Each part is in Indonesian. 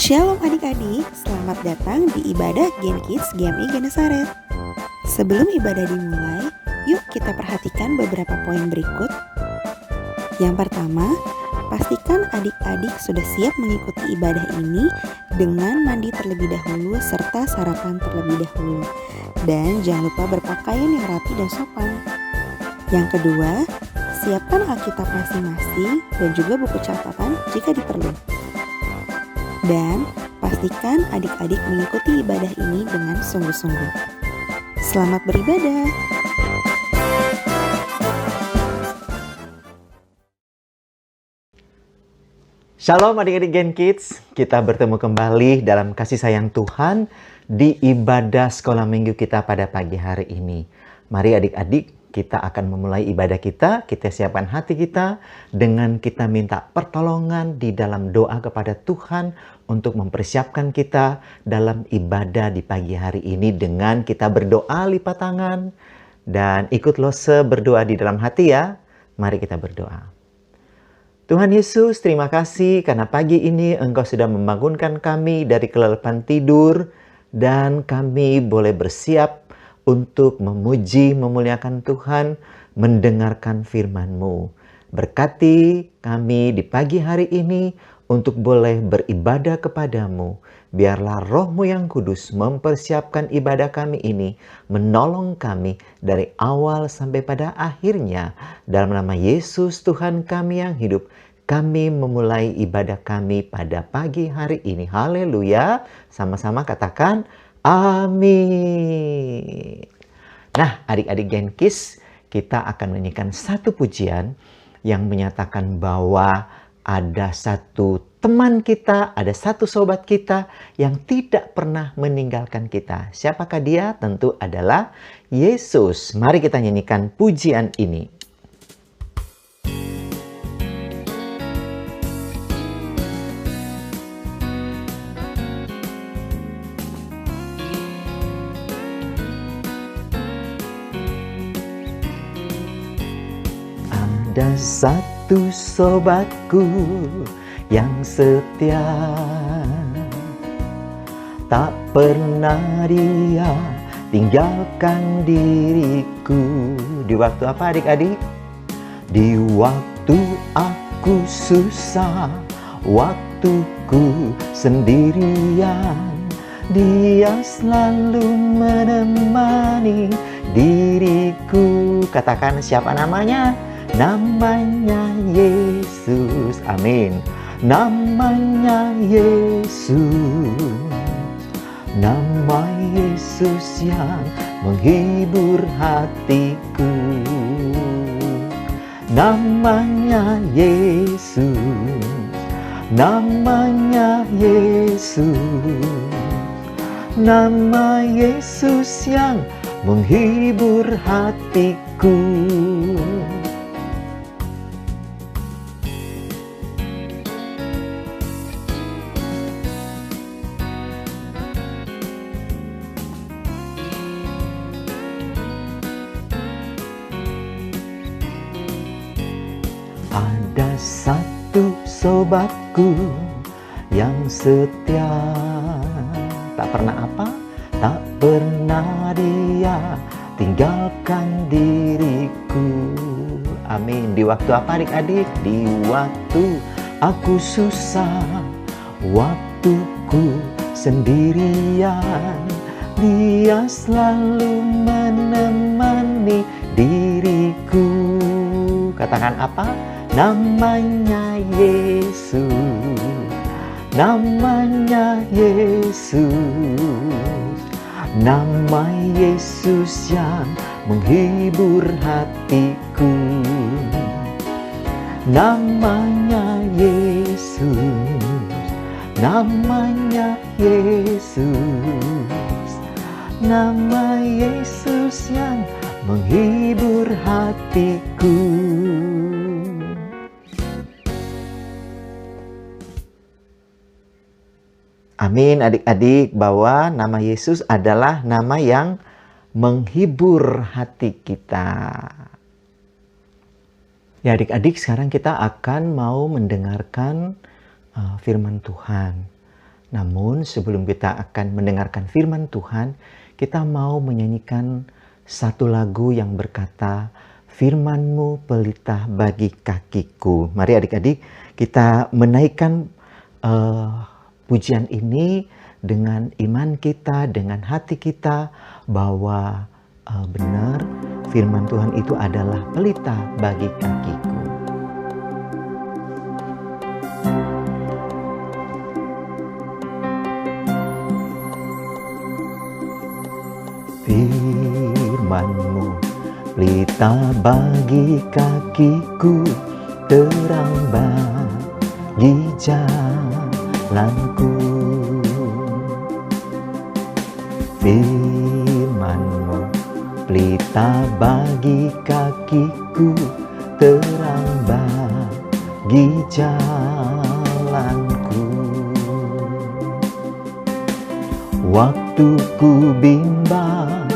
Shalom adik-adik, selamat datang di ibadah Gen Kids GMI Genesaret. Sebelum ibadah dimulai, yuk kita perhatikan beberapa poin berikut. Yang pertama, pastikan adik-adik sudah siap mengikuti ibadah ini dengan mandi terlebih dahulu serta sarapan terlebih dahulu. Dan jangan lupa berpakaian yang rapi dan sopan. Yang kedua, siapkan Alkitab masing-masing dan juga buku catatan jika diperlukan. Dan pastikan adik-adik mengikuti ibadah ini dengan sungguh-sungguh. Selamat beribadah. Shalom adik-adik Gen Kids, kita bertemu kembali dalam kasih sayang Tuhan di ibadah sekolah minggu kita pada pagi hari ini. Mari adik-adik, kita akan memulai ibadah kita siapkan hati kita dengan kita minta pertolongan di dalam doa kepada Tuhan untuk mempersiapkan kita dalam ibadah di pagi hari ini dengan kita berdoa lipat tangan dan ikut Lose berdoa di dalam hati ya. Mari kita berdoa. Tuhan Yesus, terima kasih karena pagi ini Engkau sudah membangunkan kami dari kelelapan tidur dan kami boleh bersiap untuk memuji, memuliakan Tuhan, mendengarkan firman-Mu. Berkati kami di pagi hari ini untuk boleh beribadah kepadamu. Biarlah Roh-Mu yang kudus mempersiapkan ibadah kami ini, menolong kami dari awal sampai pada akhirnya. Dalam nama Yesus Tuhan kami yang hidup, kami memulai ibadah kami pada pagi hari ini. Haleluya. Sama-sama katakan amin. Nah, adik-adik Gen Kids, kita akan menyanyikan satu pujian yang menyatakan bahwa ada satu teman kita, ada satu sobat kita yang tidak pernah meninggalkan kita. Siapakah dia? Tentu adalah Yesus. Mari kita nyanyikan pujian ini. Ada satu sobatku yang setia, tak pernah dia tinggalkan diriku. Di waktu apa adik-adik? Di waktu aku susah, waktuku sendirian, dia selalu menemani diriku. Katakan siapa namanya? Namanya Yesus. Amin. Namanya Yesus. Nama Yesus yang menghibur hatiku. Namanya Yesus. Namanya Yesus. Nama Yesus yang menghibur hatiku. Ada satu sobatku yang setia, tak pernah apa? Tak pernah dia tinggalkan diriku. Amin. Di waktu apa adik-adik? Di waktu aku susah, waktuku sendirian, dia selalu menemani diriku. Katakan apa? Namanya Yesus. Namanya Yesus. Nama Yesus yang menghibur hatiku. Namanya Yesus. Namanya Yesus. Nama Yesus yang menghibur hatiku. Amin adik-adik, bahwa nama Yesus adalah nama yang menghibur hati kita. Ya adik-adik, sekarang kita akan mau mendengarkan firman Tuhan. Namun sebelum kita akan mendengarkan firman Tuhan, kita mau menyanyikan satu lagu yang berkata, "Firman-Mu pelita bagi kakiku." Mari adik-adik kita menaikkan pujian ini dengan iman kita, dengan hati kita, bahwa benar firman Tuhan itu adalah pelita bagi kakiku. Firman-Mu pelita bagi kakiku, terang bagi jalanku. Firman-Mu pelita bagi kakiku, terang bagi jalanku. Waktu ku bimbang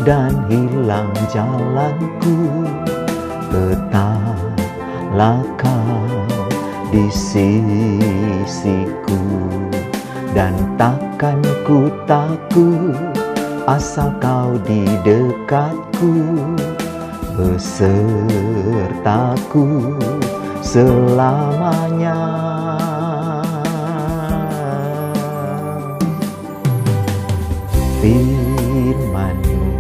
dan hilang jalanku, tetaplah Kau di sisiku, dan takkan ku takut asal Kau di dekatku, besertaku selamanya. Firman-Mu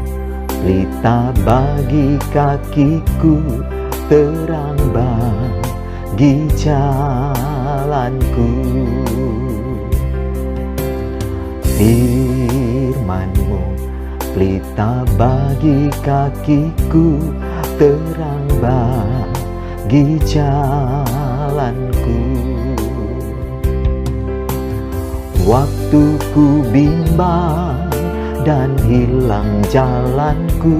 pelita bagi kakiku, terang bagi jalanku. Firman-Mu pelita bagi kakiku, terang bagi jalanku. Waktu ku bimbang dan hilang jalanku,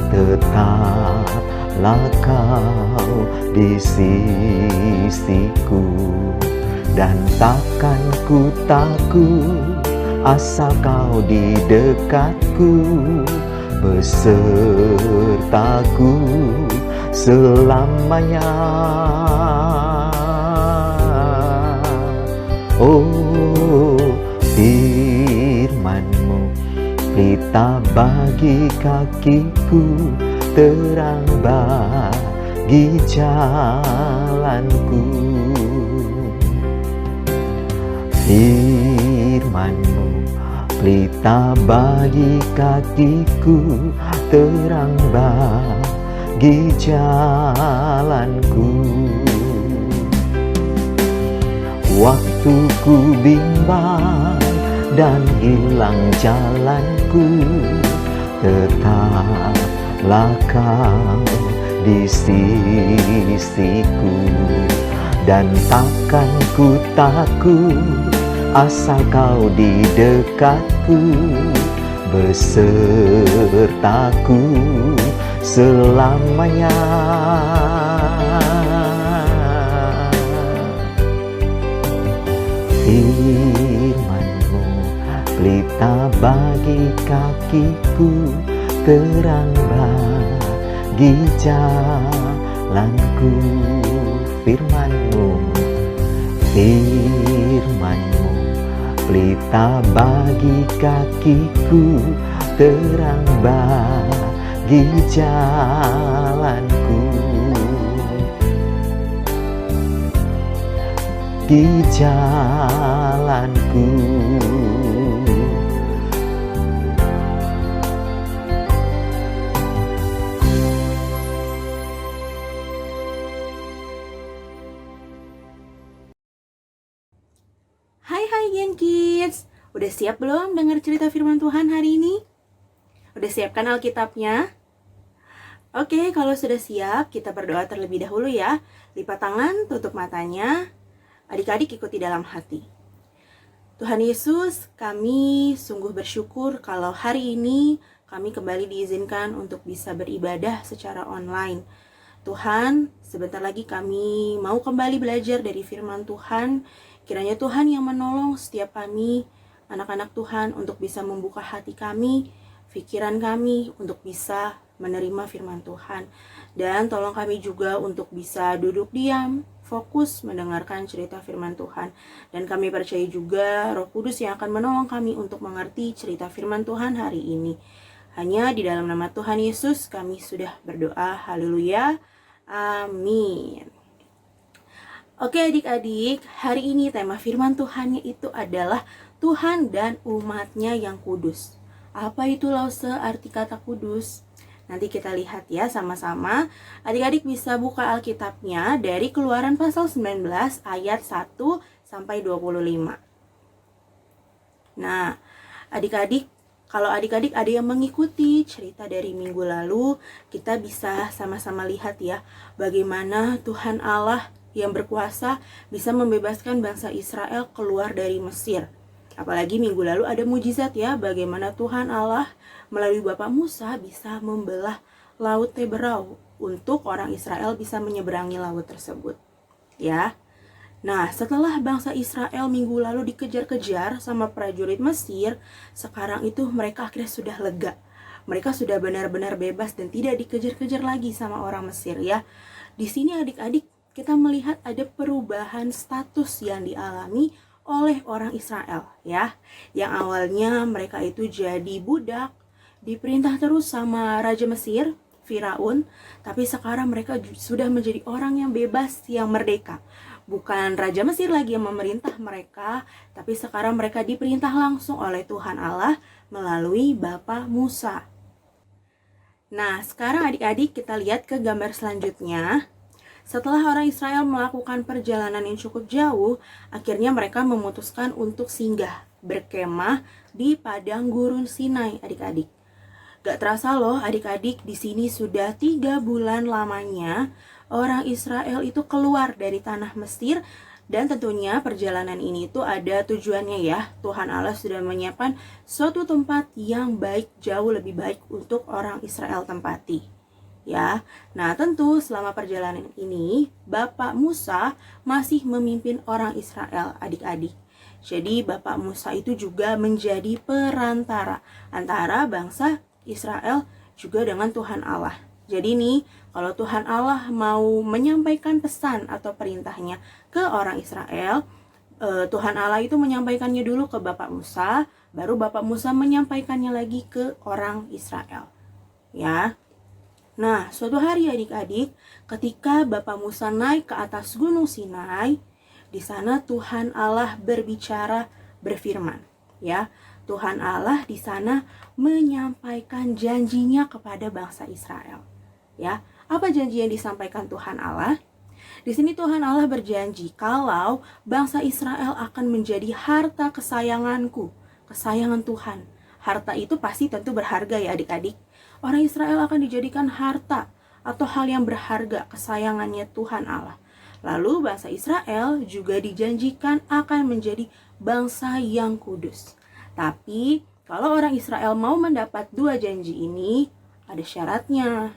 tetaplah Kau di sisiku, dan takkan ku takut asal Kau di dekatku, besertaku selamanya. Oh, firman-Mu pelita bagi kakiku, terang bagi jalanku. Firman-Mu pelita bagi kakiku, terang bagi jalanku. Waktu ku bimbang dan hilang jalanku, tetaplah Kau di sisiku, dan takkan ku takut asal Kau di dekatku, besertaku selamanya. Firman-Mu pelita bagi kakiku, terang bagi jalanku. Firman-Mu, firman-Mu pelita bagi kakiku, terang bagi jalanku. Di jalanku. Hai Gen Kids, udah siap belum dengar cerita firman Tuhan hari ini? Udah siapkan Alkitabnya? Oke, kalau sudah siap, kita berdoa terlebih dahulu ya. Lipat tangan, tutup matanya. Adik-adik ikuti dalam hati. Tuhan Yesus, kami sungguh bersyukur kalau hari ini kami kembali diizinkan untuk bisa beribadah secara online. Tuhan, sebentar lagi kami mau kembali belajar dari firman Tuhan. Kiranya Tuhan yang menolong setiap kami, anak-anak Tuhan, untuk bisa membuka hati kami, pikiran kami, untuk bisa menerima firman Tuhan. Dan tolong kami juga untuk bisa duduk diam, fokus mendengarkan cerita firman Tuhan. Dan kami percaya juga Roh Kudus yang akan menolong kami untuk mengerti cerita firman Tuhan hari ini. Hanya di dalam nama Tuhan Yesus kami sudah berdoa. Haleluya. Amin. Oke adik-adik, hari ini tema firman Tuhannya itu adalah Tuhan dan umatnya yang kudus. Apa itu Lause arti kata kudus? Nanti kita lihat ya sama-sama. Adik-adik bisa buka Alkitabnya dari Keluaran pasal 19 ayat 1 sampai 25. Nah, adik-adik, kalau adik-adik ada yang mengikuti cerita dari minggu lalu, kita bisa sama-sama lihat ya bagaimana Tuhan Allah yang berkuasa bisa membebaskan bangsa Israel keluar dari Mesir. Apalagi minggu lalu ada mujizat ya, bagaimana Tuhan Allah melalui Bapak Musa bisa membelah laut Teberau untuk orang Israel bisa menyeberangi laut tersebut. Ya. Nah, setelah bangsa Israel minggu lalu dikejar-kejar sama prajurit Mesir, sekarang itu mereka akhirnya sudah lega. Mereka sudah benar-benar bebas dan tidak dikejar-kejar lagi sama orang Mesir ya. Di sini adik-adik kita melihat ada perubahan status yang dialami oleh orang Israel ya, yang awalnya mereka itu jadi budak, diperintah terus sama Raja Mesir, Firaun, tapi sekarang mereka sudah menjadi orang yang bebas, yang merdeka. Bukan Raja Mesir lagi yang memerintah mereka, tapi sekarang mereka diperintah langsung oleh Tuhan Allah melalui Bapa Musa. Nah, sekarang adik-adik kita lihat ke gambar selanjutnya. Setelah orang Israel melakukan perjalanan yang cukup jauh, akhirnya mereka memutuskan untuk singgah, berkemah di padang gurun Sinai, adik-adik. Gak terasa loh adik-adik, di sini sudah 3 bulan lamanya orang Israel itu keluar dari tanah Mesir. Dan tentunya perjalanan ini itu ada tujuannya ya. Tuhan Allah sudah menyiapkan suatu tempat yang baik, jauh lebih baik untuk orang Israel tempati. Ya, nah tentu selama perjalanan ini Bapak Musa masih memimpin orang Israel adik-adik. Jadi Bapak Musa itu juga menjadi perantara antara bangsa Israel juga dengan Tuhan Allah. Jadi nih, kalau Tuhan Allah mau menyampaikan pesan atau perintahnya ke orang Israel, Tuhan Allah itu menyampaikannya dulu ke Bapak Musa, baru Bapak Musa menyampaikannya lagi ke orang Israel. Ya. Nah, suatu hari adik-adik, ketika Bapak Musa naik ke atas Gunung Sinai, di sana Tuhan Allah berbicara, berfirman. Ya, Tuhan Allah di sana menyampaikan janjinya kepada bangsa Israel. Ya, apa janji yang disampaikan Tuhan Allah? Di sini Tuhan Allah berjanji kalau bangsa Israel akan menjadi harta kesayanganku, kesayangan Tuhan. Harta itu pasti tentu berharga ya adik-adik. Orang Israel akan dijadikan harta atau hal yang berharga kesayangannya Tuhan Allah. Lalu bangsa Israel juga dijanjikan akan menjadi bangsa yang kudus. Tapi kalau orang Israel mau mendapat 2 janji ini, ada syaratnya.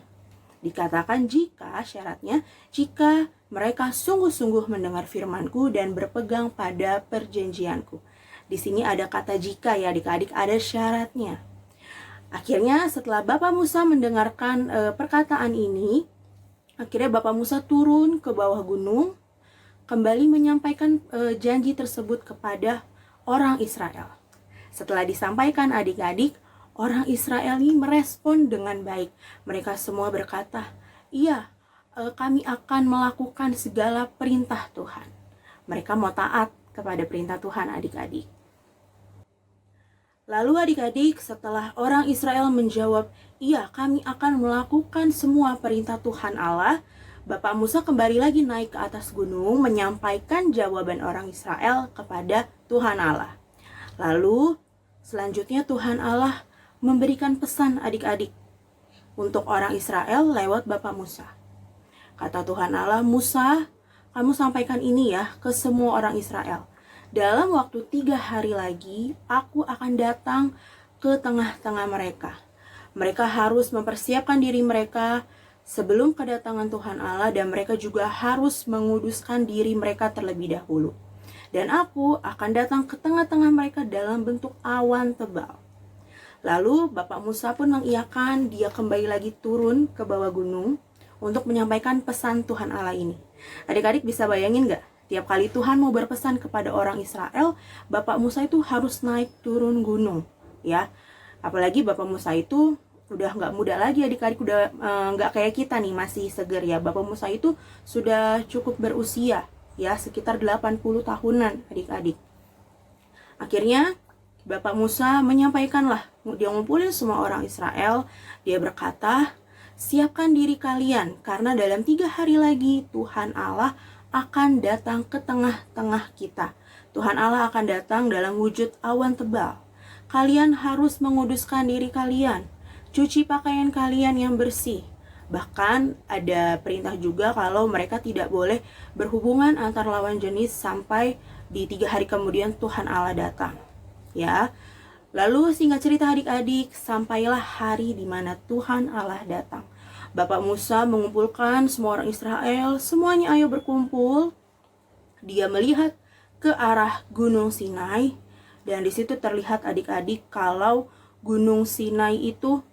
Dikatakan jika mereka sungguh-sungguh mendengar firman-Ku dan berpegang pada perjanjian-Ku. Di sini ada kata jika ya adik-adik, ada syaratnya. Akhirnya setelah Bapak Musa mendengarkan perkataan ini, akhirnya Bapak Musa turun ke bawah gunung, kembali menyampaikan janji tersebut kepada orang Israel. Setelah disampaikan adik-adik, orang Israel ini merespon dengan baik. Mereka semua berkata, iya, kami akan melakukan segala perintah Tuhan. Mereka mau taat kepada perintah Tuhan adik-adik. Lalu adik-adik, setelah orang Israel menjawab, iya kami akan melakukan semua perintah Tuhan Allah, Bapak Musa kembali lagi naik ke atas gunung menyampaikan jawaban orang Israel kepada Tuhan Allah. Lalu selanjutnya Tuhan Allah memberikan pesan adik-adik untuk orang Israel lewat Bapak Musa. Kata Tuhan Allah, Musa, kamu sampaikan ini ya ke semua orang Israel. Dalam waktu 3 hari lagi, aku akan datang ke tengah-tengah mereka. Mereka harus mempersiapkan diri mereka sebelum kedatangan Tuhan Allah, dan mereka juga harus menguduskan diri mereka terlebih dahulu. Dan aku akan datang ke tengah-tengah mereka dalam bentuk awan tebal. Lalu Bapak Musa pun mengiyakan, dia kembali lagi turun ke bawah gunung untuk menyampaikan pesan Tuhan Allah ini. Adik-adik bisa bayangin nggak? Tiap kali Tuhan mau berpesan kepada orang Israel, Bapak Musa itu harus naik turun gunung, ya. Apalagi Bapak Musa itu udah nggak muda lagi, adik-adik, udah nggak kayak kita nih, masih seger ya. Bapak Musa itu sudah cukup berusia, ya, sekitar 80 tahunan, adik-adik. Akhirnya Bapak Musa menyampaikanlah, dia ngumpulin semua orang Israel, dia berkata, siapkan diri kalian, karena dalam 3 hari lagi Tuhan Allah akan datang ke tengah-tengah kita. Tuhan Allah akan datang dalam wujud awan tebal. Kalian harus menguduskan diri kalian, cuci pakaian kalian yang bersih. Bahkan ada perintah juga kalau mereka tidak boleh berhubungan antar lawan jenis sampai di 3 hari kemudian Tuhan Allah datang. Ya, lalu singkat cerita adik-adik, sampailah hari di mana Tuhan Allah datang. Bapak Musa mengumpulkan semua orang Israel, semuanya ayo berkumpul. Dia melihat ke arah Gunung Sinai, dan di situ terlihat adik-adik kalau Gunung Sinai itu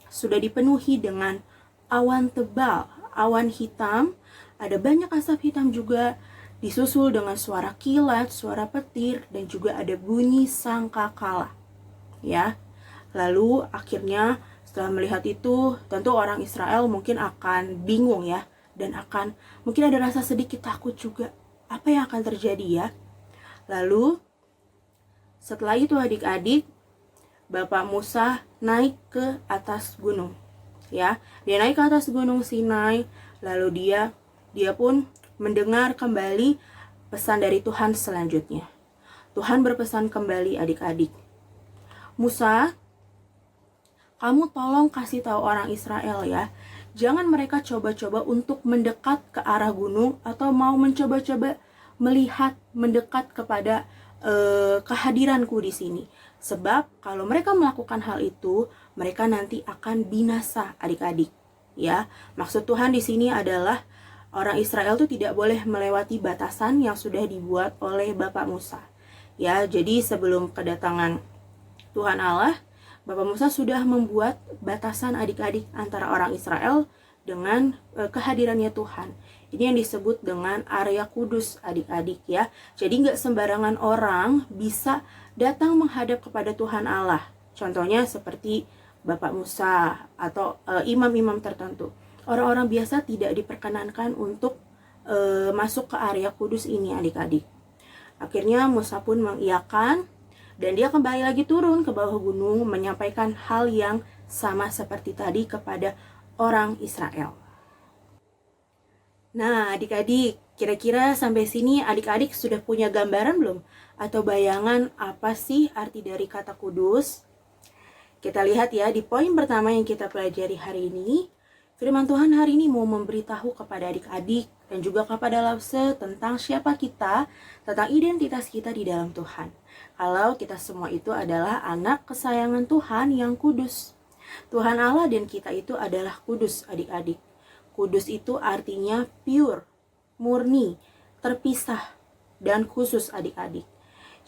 sudah dipenuhi dengan awan tebal, awan hitam, ada banyak asap hitam juga, disusul dengan suara kilat, suara petir, dan juga ada bunyi sangkakala. Ya, lalu akhirnya setelah melihat itu, tentu orang Israel mungkin akan bingung ya, dan akan mungkin ada rasa sedikit takut juga. Apa yang akan terjadi ya? Lalu setelah itu adik-adik, Bapak Musa naik ke atas gunung. Ya, dia naik ke atas Gunung Sinai, lalu dia pun mendengar kembali pesan dari Tuhan selanjutnya. Tuhan berpesan kembali adik-adik. Musa, kamu tolong kasih tahu orang Israel ya, jangan mereka coba-coba untuk mendekat ke arah gunung atau mau mencoba-coba melihat mendekat kepada kehadiranku di sini. Sebab kalau mereka melakukan hal itu, mereka nanti akan binasa, adik-adik. Ya, maksud Tuhan di sini adalah orang Israel itu tidak boleh melewati batasan yang sudah dibuat oleh Bapak Musa. Ya, jadi sebelum kedatangan Tuhan Allah, Bapak Musa sudah membuat batasan adik-adik antara orang Israel dengan kehadirannya Tuhan. Ini yang disebut dengan area kudus, adik-adik ya. Jadi nggak sembarangan orang bisa datang menghadap kepada Tuhan Allah. Contohnya seperti Bapak Musa atau imam-imam tertentu. Orang-orang biasa tidak diperkenankan untuk masuk ke area kudus ini, adik-adik. Akhirnya Musa pun mengiyakan, dan dia kembali lagi turun ke bawah gunung menyampaikan hal yang sama seperti tadi kepada orang Israel. Nah, adik-adik, kira-kira sampai sini adik-adik sudah punya gambaran belum? Atau bayangan apa sih arti dari kata kudus? Kita lihat ya di poin pertama yang kita pelajari hari ini. Firman Tuhan hari ini mau memberitahu kepada adik-adik dan juga kepada Lause tentang siapa kita, tentang identitas kita di dalam Tuhan. Kalau kita semua itu adalah anak kesayangan Tuhan yang kudus. Tuhan Allah dan kita itu adalah kudus, adik-adik. Kudus itu artinya pure, murni, terpisah, dan khusus, adik-adik.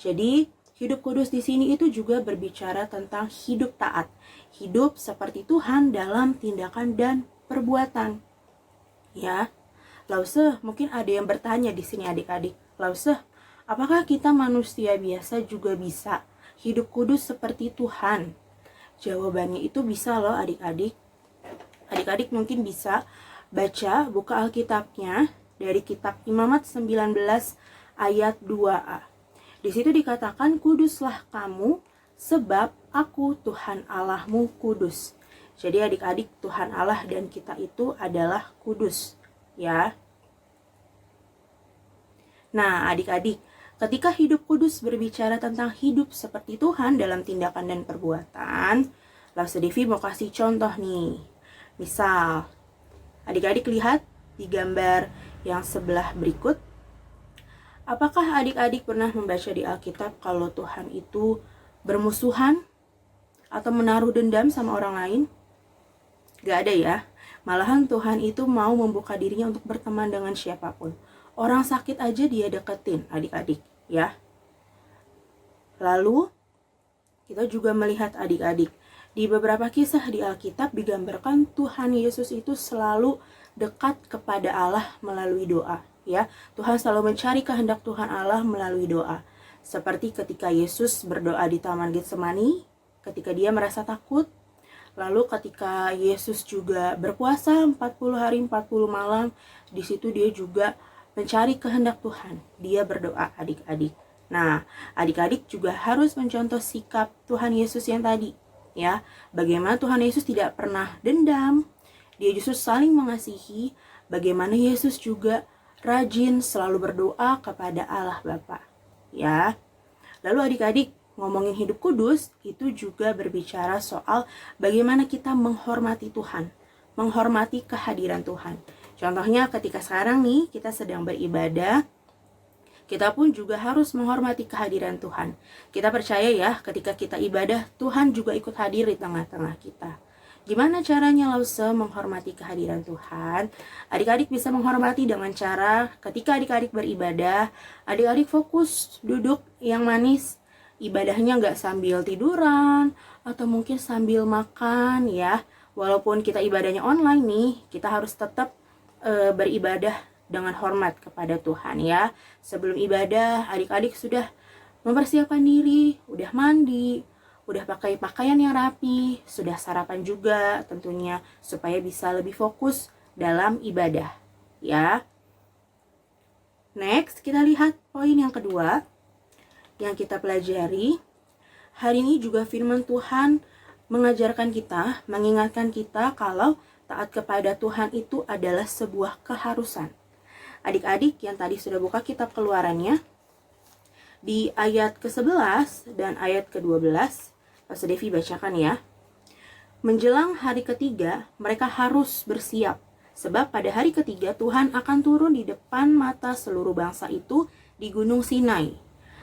Jadi, hidup kudus di sini itu juga berbicara tentang hidup taat. Hidup seperti Tuhan dalam tindakan dan perbuatan. Ya, Lause, mungkin ada yang bertanya di sini adik-adik. Lause, apakah kita manusia biasa juga bisa hidup kudus seperti Tuhan? Jawabannya itu bisa loh adik-adik. Adik-adik mungkin bisa baca buka Alkitabnya dari kitab Imamat 19 ayat 2a. Di situ dikatakan, kuduslah kamu sebab aku Tuhan Allahmu kudus. Jadi adik-adik, Tuhan Allah dan kita itu adalah kudus, ya. Nah, adik-adik, ketika hidup kudus berbicara tentang hidup seperti Tuhan dalam tindakan dan perbuatan, Lause Devi mau kasih contoh nih. Misal, adik-adik lihat di gambar yang sebelah berikut. Apakah adik-adik pernah membaca di Alkitab kalau Tuhan itu bermusuhan atau menaruh dendam sama orang lain? Gak ada ya. Malahan Tuhan itu mau membuka dirinya untuk berteman dengan siapapun. Orang sakit aja dia deketin, adik-adik, ya. Lalu kita juga melihat adik-adik Di beberapa kisah di Alkitab digambarkan Tuhan Yesus itu selalu dekat kepada Allah melalui doa, ya. Tuhan selalu mencari kehendak Tuhan Allah melalui doa. Seperti ketika Yesus berdoa di Taman Getsemani, ketika dia merasa takut. Lalu ketika Yesus juga berpuasa 40 hari 40 malam, di situ dia juga mencari kehendak Tuhan. Dia berdoa, adik-adik. Nah, adik-adik juga harus mencontoh sikap Tuhan Yesus yang tadi, ya. Bagaimana Tuhan Yesus tidak pernah dendam, dia justru saling mengasihi. Bagaimana Yesus juga rajin selalu berdoa kepada Allah Bapa, ya. Lalu adik-adik, ngomongin hidup kudus itu juga berbicara soal bagaimana kita menghormati Tuhan, menghormati kehadiran Tuhan. Contohnya ketika sekarang nih kita sedang beribadah, kita pun juga harus menghormati kehadiran Tuhan. Kita percaya ya, ketika kita ibadah, Tuhan juga ikut hadir di tengah-tengah kita. Gimana caranya Lause menghormati kehadiran Tuhan? Adik-adik bisa menghormati dengan cara ketika adik-adik beribadah, adik-adik fokus duduk yang manis. Ibadahnya nggak sambil tiduran, atau mungkin sambil makan ya. Walaupun kita ibadahnya online nih, kita harus tetap beribadah dengan hormat kepada Tuhan ya. Sebelum ibadah, adik-adik sudah mempersiapkan diri, udah mandi, udah pakai pakaian yang rapi, sudah sarapan juga tentunya supaya bisa lebih fokus dalam ibadah ya. Next, kita lihat poin yang kedua yang kita pelajari. Hari ini juga firman Tuhan mengajarkan kita, mengingatkan kita kalau taat kepada Tuhan itu adalah sebuah keharusan. Adik-adik yang tadi sudah buka kitab Keluarannya, di ayat ke-11 dan ayat ke-12, Pastor Devi bacakan ya. Menjelang hari ketiga, mereka harus bersiap, sebab pada hari ketiga Tuhan akan turun di depan mata seluruh bangsa itu di Gunung Sinai.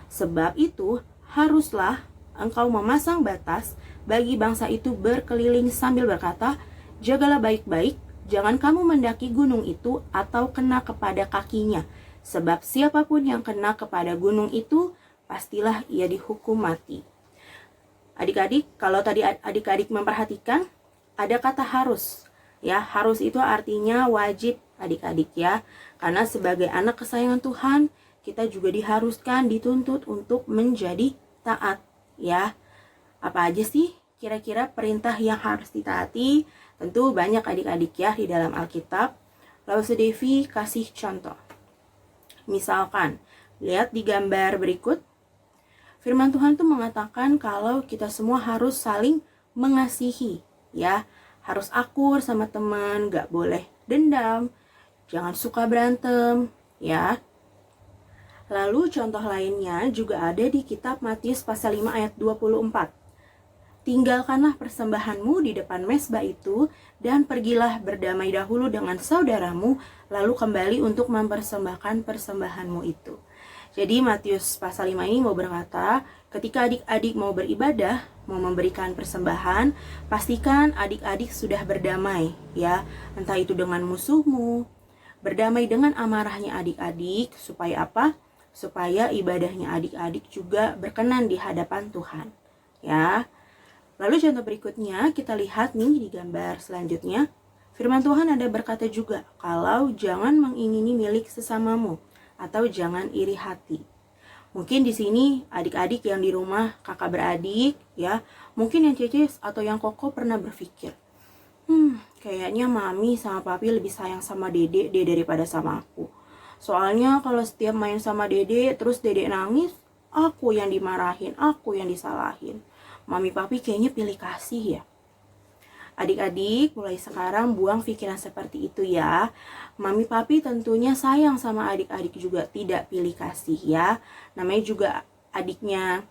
Sebab itu, haruslah engkau memasang batas bagi bangsa itu berkeliling sambil berkata, jagalah baik-baik, jangan kamu mendaki gunung itu atau kena kepada kakinya, sebab siapapun yang kena kepada gunung itu, pastilah ia dihukum mati. Adik-adik, kalau tadi adik-adik memperhatikan, ada kata harus. Ya, harus itu artinya wajib adik-adik ya. Karena sebagai anak kesayangan Tuhan, kita juga diharuskan, dituntut untuk menjadi taat ya. Apa aja sih kira-kira perintah yang harus ditaati? Tentu banyak adik-adik ya di dalam Alkitab. Lause Devi kasih contoh. Misalkan, lihat di gambar berikut. Firman Tuhan tuh mengatakan kalau kita semua harus saling mengasihi ya. Harus akur sama teman, gak boleh dendam, jangan suka berantem ya. Lalu contoh lainnya juga ada di kitab Matius pasal 5 ayat 24. Tinggalkanlah persembahanmu di depan mezbah itu dan pergilah berdamai dahulu dengan saudaramu, lalu kembali untuk mempersembahkan persembahanmu itu. Jadi Matius pasal 5 ini mau berkata, ketika adik-adik mau beribadah, mau memberikan persembahan, pastikan adik-adik sudah berdamai ya. Entah itu dengan musuhmu, berdamai dengan amarahnya adik-adik, supaya apa? Supaya ibadahnya adik-adik juga berkenan di hadapan Tuhan ya. Lalu contoh berikutnya kita lihat nih di gambar selanjutnya. Firman Tuhan ada berkata juga, kalau jangan mengingini milik sesamamu atau jangan iri hati. Mungkin di sini adik-adik yang di rumah, kakak beradik ya, mungkin yang Cece atau yang Koko pernah berpikir, kayaknya mami sama papi lebih sayang sama dede daripada sama aku. Soalnya kalau setiap main sama dede terus dede nangis, aku yang dimarahin, aku yang disalahin. Mami papi kayaknya pilih kasih ya. Adik-adik mulai sekarang buang pikiran seperti itu ya. Mami papi tentunya sayang sama adik-adik juga, tidak pilih kasih ya. Namanya juga adiknya.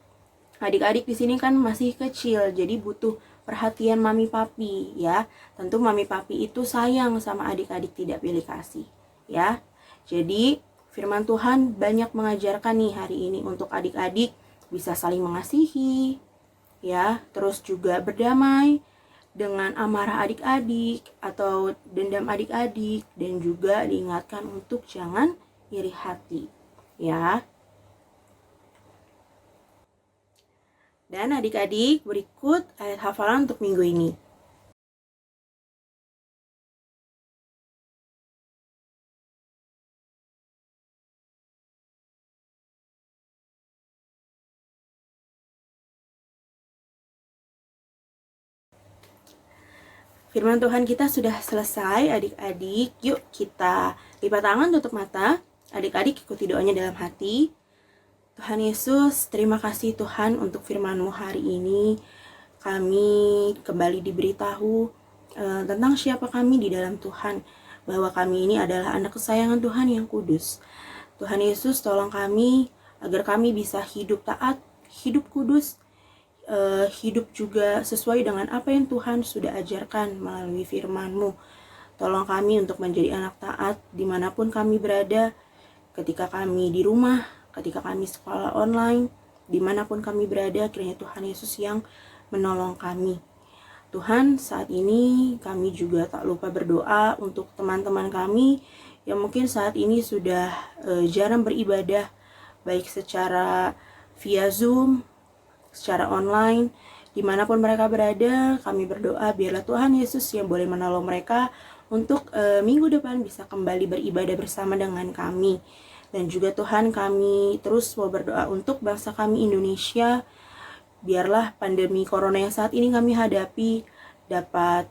Adik-adik di sini kan masih kecil, jadi butuh perhatian mami papi ya. Tentu mami papi itu sayang sama adik-adik, tidak pilih kasih ya. Jadi firman Tuhan banyak mengajarkan nih hari ini untuk adik-adik bisa saling mengasihi ya, terus juga berdamai dengan amarah adik-adik atau dendam adik-adik, dan juga diingatkan untuk jangan iri hati ya. Dan adik-adik, berikut ayat hafalan untuk minggu ini. Firman Tuhan kita sudah selesai, adik-adik. Yuk kita lipat tangan, tutup mata. Adik-adik ikuti doanya dalam hati. Tuhan Yesus, terima kasih Tuhan untuk firman-Mu hari ini. Kami kembali diberitahu tentang siapa kami di dalam Tuhan. Bahwa kami ini adalah anak kesayangan Tuhan yang kudus. Tuhan Yesus, tolong kami agar kami bisa hidup taat, hidup kudus, hidup juga sesuai dengan apa yang Tuhan sudah ajarkan melalui firman-Mu. Tolong kami untuk menjadi anak taat dimanapun kami berada, ketika kami di rumah, ketika kami sekolah online, dimanapun kami berada, kiranya Tuhan Yesus yang menolong kami. Tuhan, saat ini kami juga tak lupa berdoa untuk teman-teman kami yang mungkin saat ini sudah jarang beribadah, baik secara via Zoom, secara online, dimanapun mereka berada. Kami berdoa biarlah Tuhan Yesus yang boleh menolong mereka untuk minggu depan bisa kembali beribadah bersama dengan kami. Dan juga Tuhan, kami terus mau berdoa untuk bangsa kami Indonesia. Biarlah pandemi corona yang saat ini kami hadapi dapat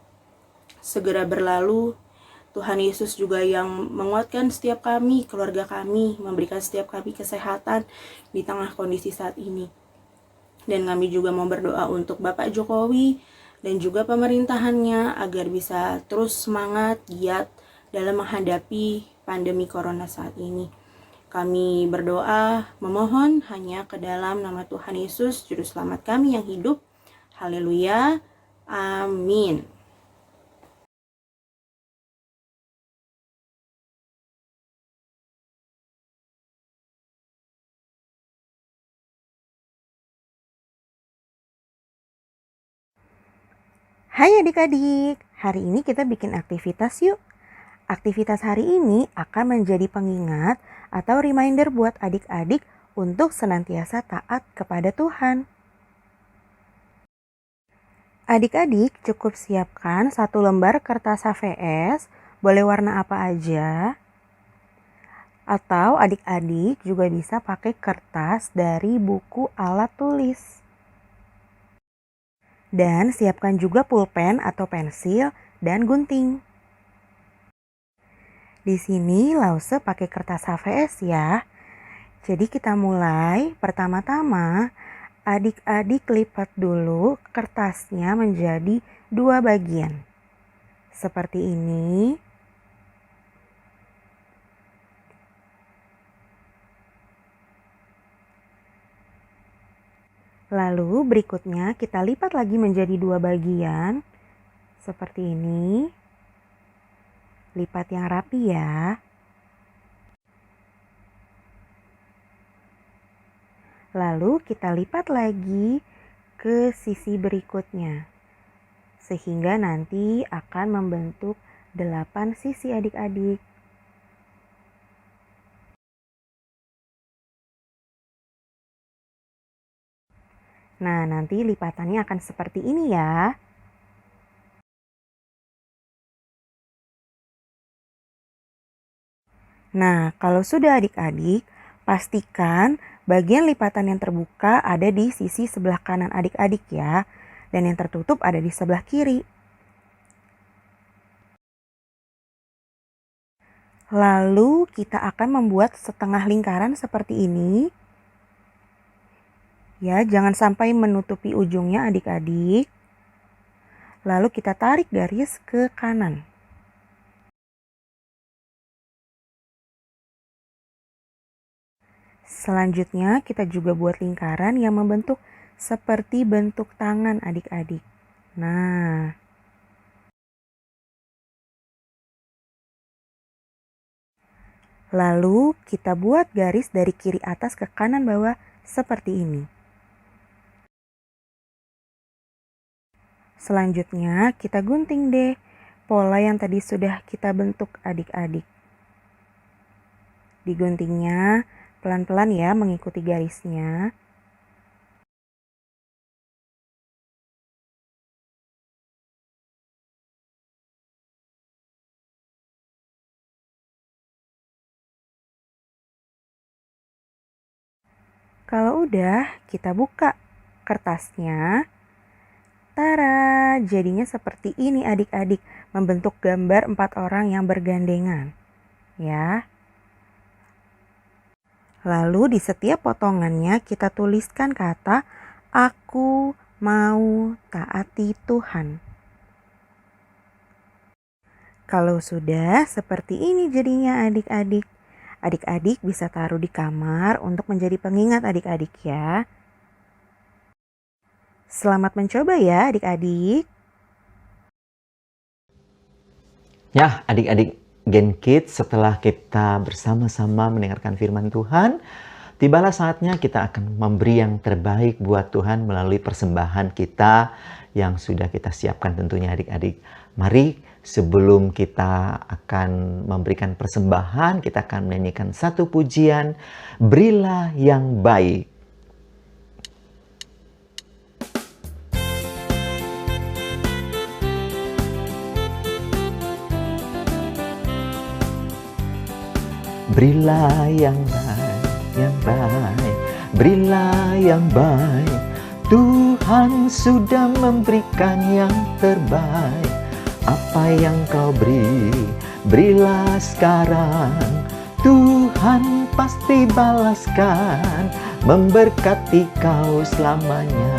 segera berlalu. Tuhan Yesus juga yang menguatkan setiap kami, keluarga kami, memberikan setiap kami kesehatan di tengah kondisi saat ini. Dan kami juga mau berdoa untuk Bapak Jokowi dan juga pemerintahannya agar bisa terus semangat, giat dalam menghadapi pandemi corona saat ini. Kami berdoa, memohon hanya ke dalam nama Tuhan Yesus, Juru Selamat kami yang hidup. Haleluya. Amin. Hai adik-adik, hari ini kita bikin aktivitas yuk. Aktivitas hari ini akan menjadi pengingat atau reminder buat adik-adik untuk senantiasa taat kepada Tuhan. Adik-adik cukup siapkan 1 lembar kertas HVS, boleh warna apa aja. Atau adik-adik juga bisa pakai kertas dari buku alat tulis. Dan siapkan juga pulpen atau pensil dan gunting. Di sini Lause pakai kertas HVS ya. Jadi kita mulai. Pertama-tama adik-adik lipat dulu kertasnya menjadi 2 bagian. Seperti ini. Lalu berikutnya kita lipat lagi menjadi 2 bagian. Seperti ini. Lipat yang rapi ya. Lalu kita lipat lagi ke sisi berikutnya. Sehingga nanti akan membentuk 8 sisi adik-adik. Nah, nanti lipatannya akan seperti ini ya. Nah, kalau sudah adik-adik, pastikan bagian lipatan yang terbuka ada di sisi sebelah kanan adik-adik ya. Dan yang tertutup ada di sebelah kiri. Lalu kita akan membuat setengah lingkaran seperti ini. Ya, jangan sampai menutupi ujungnya adik-adik. Lalu kita tarik garis ke kanan. Selanjutnya kita juga buat lingkaran yang membentuk seperti bentuk tangan adik-adik. Nah. Lalu kita buat garis dari kiri atas ke kanan bawah seperti ini. Selanjutnya kita gunting deh pola yang tadi sudah kita bentuk adik-adik. Diguntingnya pelan-pelan ya mengikuti garisnya. Kalau udah, kita buka kertasnya. Tara, jadinya seperti ini adik-adik, membentuk gambar 4 orang yang bergandengan. Ya. Lalu di setiap potongannya kita tuliskan kata, aku mau taati Tuhan. Kalau sudah, seperti ini jadinya adik-adik. Adik-adik bisa taruh di kamar untuk menjadi pengingat adik-adik ya. Selamat mencoba ya adik-adik. Ya, adik-adik Gen Kids, setelah kita bersama-sama mendengarkan firman Tuhan, tibalah saatnya kita akan memberi yang terbaik buat Tuhan melalui persembahan kita yang sudah kita siapkan tentunya adik-adik. Mari sebelum kita akan memberikan persembahan, kita akan menyanyikan satu pujian, Berilah yang Baik. Berilah yang baik, berilah yang baik. Tuhan sudah memberikan yang terbaik. Apa yang kau beri, berilah sekarang. Tuhan pasti balaskan, memberkati kau selamanya.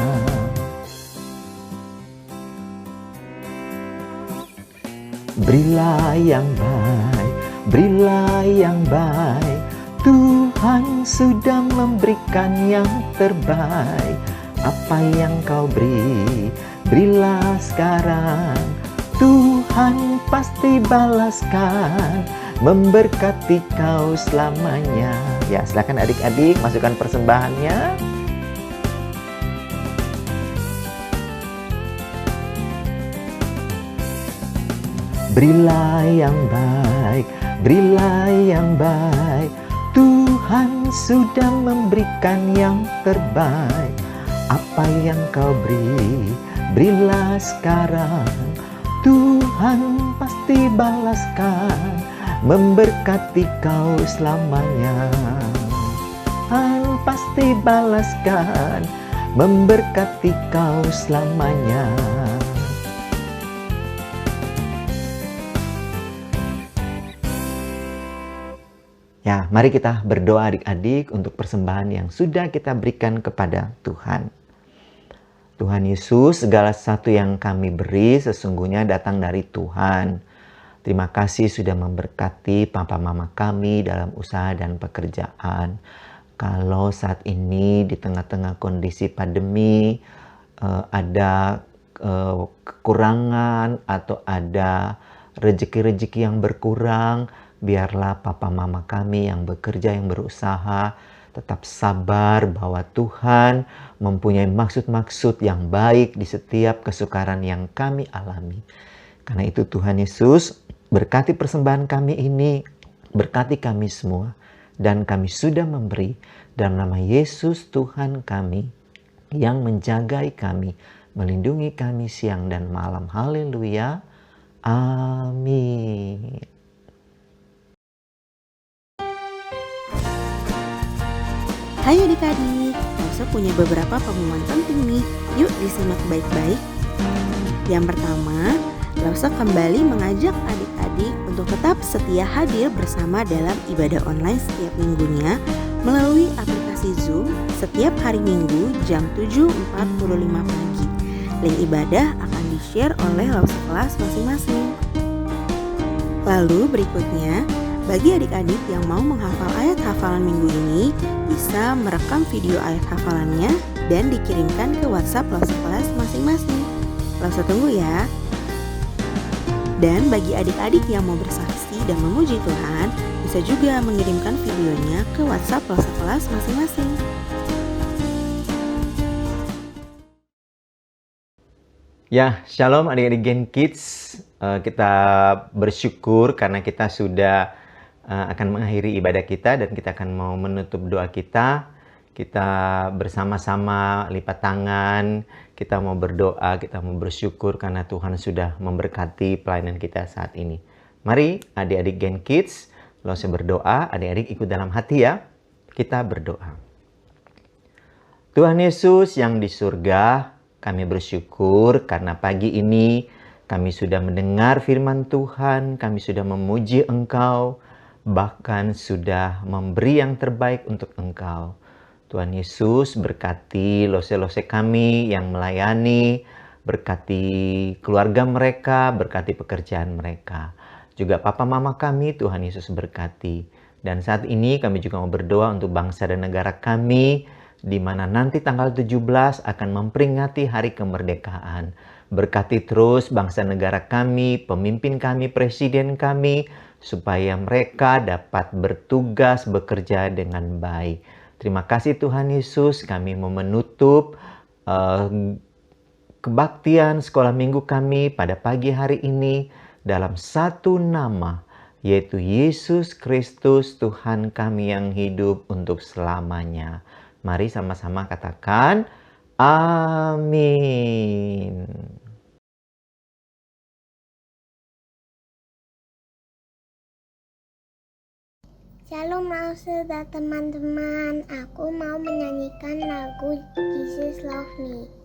Berilah yang baik, berilah yang baik. Tuhan sudah memberikan yang terbaik. Apa yang kau beri, berilah sekarang. Tuhan pasti balaskan, memberkati kau selamanya. Ya, silakan adik-adik masukkan persembahannya. Berilah yang baik, berilah yang baik. Tuhan sudah memberikan yang terbaik. Apa yang kau beri, berilah sekarang. Tuhan pasti balaskan, memberkati kau selamanya. Tuhan pasti balaskan, memberkati kau selamanya. Ya, mari kita berdoa adik-adik untuk persembahan yang sudah kita berikan kepada Tuhan. Tuhan Yesus, segala sesuatu yang kami beri sesungguhnya datang dari Tuhan. Terima kasih sudah memberkati papa mama kami dalam usaha dan pekerjaan. Kalau saat ini di tengah-tengah kondisi pandemi ada kekurangan atau ada rezeki-rezeki yang berkurang, biarlah papa mama kami yang bekerja, yang berusaha, tetap sabar bahwa Tuhan mempunyai maksud-maksud yang baik di setiap kesukaran yang kami alami. Karena itu Tuhan Yesus, berkati persembahan kami ini, berkati kami semua, dan kami sudah memberi dalam nama Yesus Tuhan kami, yang menjagai kami, melindungi kami siang dan malam. Haleluya. Amin. Hai adik-adik, Elsa punya beberapa pengumuman penting nih. Yuk disimak baik-baik. Yang pertama, Elsa kembali mengajak adik-adik untuk tetap setia hadir bersama dalam ibadah online setiap minggunya melalui aplikasi Zoom setiap hari Minggu jam 7.45 pagi. Link ibadah akan di-share oleh Elsa kelas masing-masing. Lalu berikutnya, bagi adik-adik yang mau menghafal ayat hafalan minggu ini, bisa merekam video ayat hafalannya dan dikirimkan ke WhatsApp Lausa kelas masing-masing. Lausa tunggu ya. Dan bagi adik-adik yang mau bersaksi dan memuji Tuhan, bisa juga mengirimkan videonya ke WhatsApp Lausa kelas masing-masing. Ya, shalom adik-adik Gen Kids. Kita bersyukur karena kita sudah akan mengakhiri ibadah kita dan kita akan mau menutup doa kita. Kita bersama-sama lipat tangan, kita mau berdoa, kita mau bersyukur karena Tuhan sudah memberkati pelayanan kita saat ini. Mari adik-adik Gen Kids, langsung berdoa, adik-adik ikut dalam hati ya. Kita berdoa. Tuhan Yesus yang di surga, kami bersyukur karena pagi ini kami sudah mendengar firman Tuhan, kami sudah memuji Engkau, bahkan sudah memberi yang terbaik untuk Engkau. Tuhan Yesus berkati lose-lose kami yang melayani, berkati keluarga mereka, berkati pekerjaan mereka. Juga papa mama kami, Tuhan Yesus berkati. Dan saat ini kami juga mau berdoa untuk bangsa dan negara kami, di mana nanti tanggal 17 akan memperingati hari kemerdekaan. Berkati terus bangsa negara kami, pemimpin kami, presiden kami, supaya mereka dapat bertugas bekerja dengan baik. Terima kasih Tuhan Yesus, kami mau menutup kebaktian sekolah minggu kami pada pagi hari ini dalam satu nama, yaitu Yesus Kristus Tuhan kami yang hidup untuk selamanya. Mari sama-sama katakan, amin. Shalom Master dan teman-teman, aku mau menyanyikan lagu Jesus Love Me.